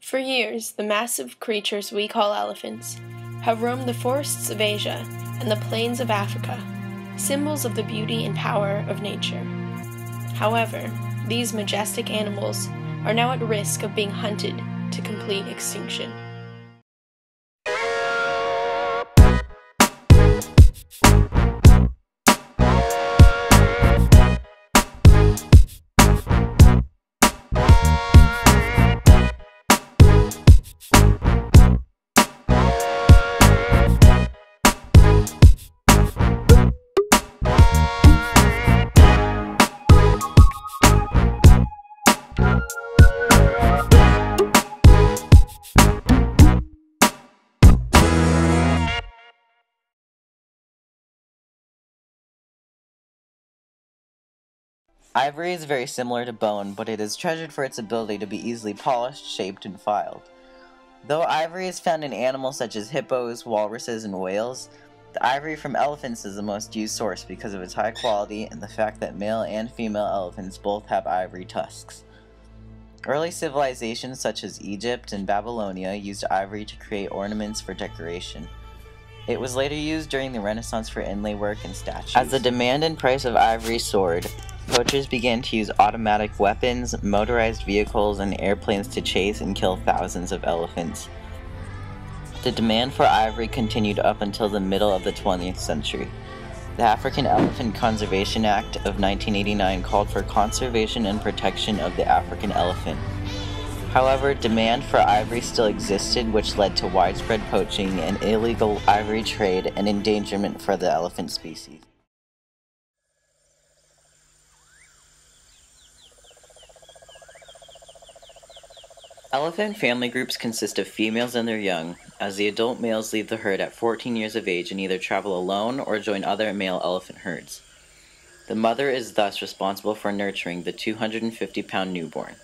For years, the massive creatures we call elephants have roamed the forests of Asia and the plains of Africa, symbols of the beauty and power of nature. However, these majestic animals are now at risk of being hunted to complete extinction. Ivory is very similar to bone, but it is treasured for its ability to be easily polished, shaped, and filed. Though ivory is found in animals such as hippos, walruses, and whales, the ivory from elephants is the most used source because of its high quality and the fact that male and female elephants both have ivory tusks. Early civilizations such as Egypt and Babylonia used ivory to create ornaments for decoration. It was later used during the Renaissance for inlay work and statues. As the demand and price of ivory soared, poachers began to use automatic weapons, motorized vehicles, and airplanes to chase and kill thousands of elephants. The demand for ivory continued up until the middle of the 20th century. The African Elephant Conservation Act of 1989 called for conservation and protection of the African elephant. However, demand for ivory still existed, which led to widespread poaching and illegal ivory trade and endangerment for the elephant species. Elephant family groups consist of females and their young, as the adult males leave the herd at 14 years of age and either travel alone or join other male elephant herds. The mother is thus responsible for nurturing the 250-pound newborn.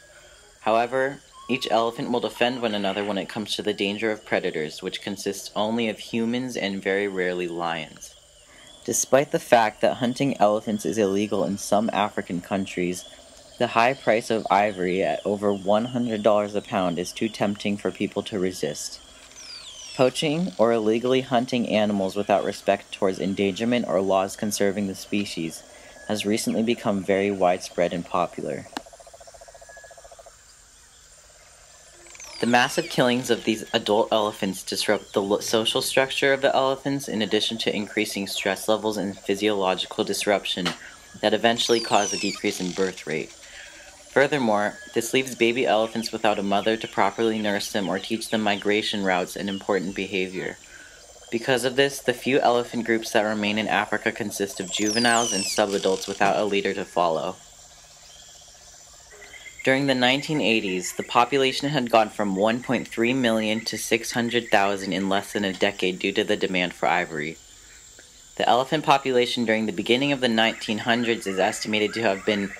However, each elephant will defend one another when it comes to the danger of predators, which consists only of humans and very rarely lions. Despite the fact that hunting elephants is illegal in some African countries, the high price of ivory at over $100 a pound is too tempting for people to resist. Poaching, or illegally hunting animals without respect towards endangerment or laws conserving the species, has recently become very widespread and popular. The massive killings of these adult elephants disrupt the social structure of the elephants in addition to increasing stress levels and physiological disruption that eventually cause a decrease in birth rate. Furthermore, this leaves baby elephants without a mother to properly nurse them or teach them migration routes and important behavior. Because of this, the few elephant groups that remain in Africa consist of juveniles and subadults without a leader to follow. During the 1980s, the population had gone from 1.3 million to 600,000 in less than a decade due to the demand for ivory. The elephant population during the beginning of the 1900s is estimated to have been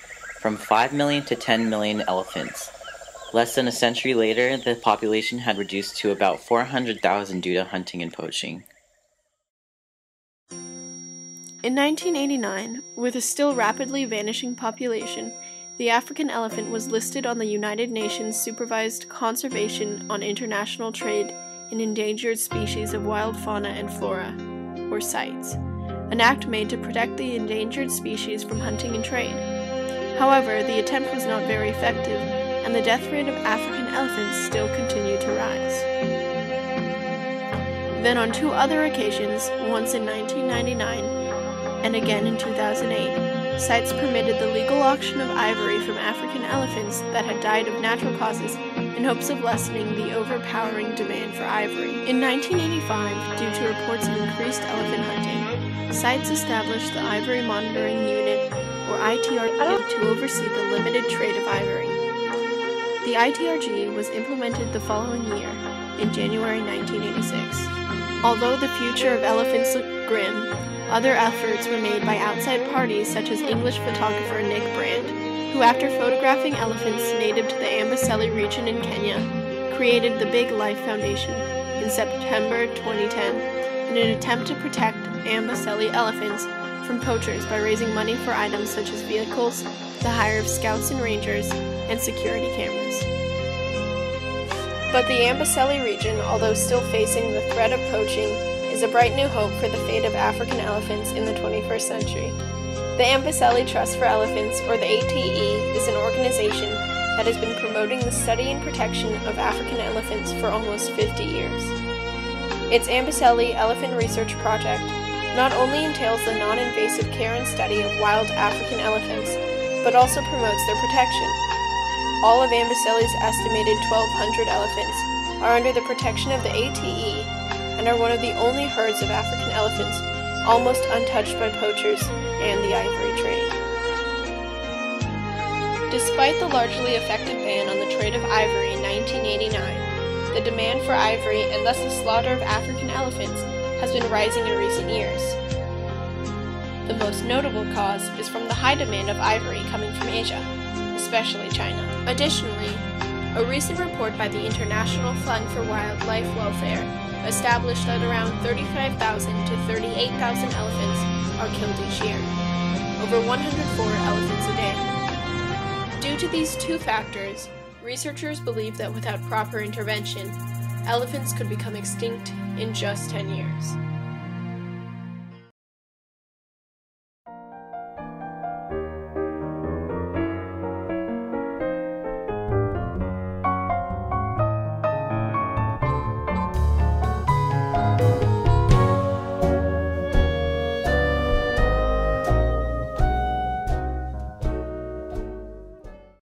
from 5 million to 10 million elephants. Less than a century later, the population had reduced to about 400,000 due to hunting and poaching. In 1989, with a still rapidly vanishing population, the African elephant was listed on the United Nations Supervised Conservation on International Trade in Endangered Species of Wild Fauna and Flora, or CITES, an act made to protect the endangered species from hunting and trade. However, the attempt was not very effective, and the death rate of African elephants still continued to rise. Then on two other occasions, once in 1999 and again in 2008, CITES permitted the legal auction of ivory from African elephants that had died of natural causes in hopes of lessening the overpowering demand for ivory. In 1985, due to reports of increased elephant hunting, CITES established the Ivory Monitoring Unit, or ITRG, to oversee the limited trade of ivory. The ITRG was implemented the following year, in January 1986. Although the future of elephants looked grim, other efforts were made by outside parties such as English photographer Nick Brand, who after photographing elephants native to the Amboseli region in Kenya, created the Big Life Foundation in September 2010 in an attempt to protect Amboseli elephants from poachers by raising money for items such as vehicles, the hire of scouts and rangers, and security cameras. But the Amboseli region, although still facing the threat of poaching, is a bright new hope for the fate of African elephants in the 21st century. The Amboseli Trust for Elephants, or the ATE, is an organization that has been promoting the study and protection of African elephants for almost 50 years. Its Amboseli Elephant Research Project not only entails the non-invasive care and study of wild African elephants, but also promotes their protection. All of Amboseli's estimated 1,200 elephants are under the protection of the ATE and are one of the only herds of African elephants almost untouched by poachers and the ivory trade. Despite the largely effective ban on the trade of ivory in 1989, the demand for ivory and thus the slaughter of African elephants has been rising in recent years. The most notable cause is from the high demand of ivory coming from Asia, especially China. Additionally, a recent report by the International Fund for Wildlife Welfare established that around 35,000 to 38,000 elephants are killed each year, over 104 elephants a day. Due to these two factors, researchers believe that without proper intervention, elephants could become extinct in just 10 years.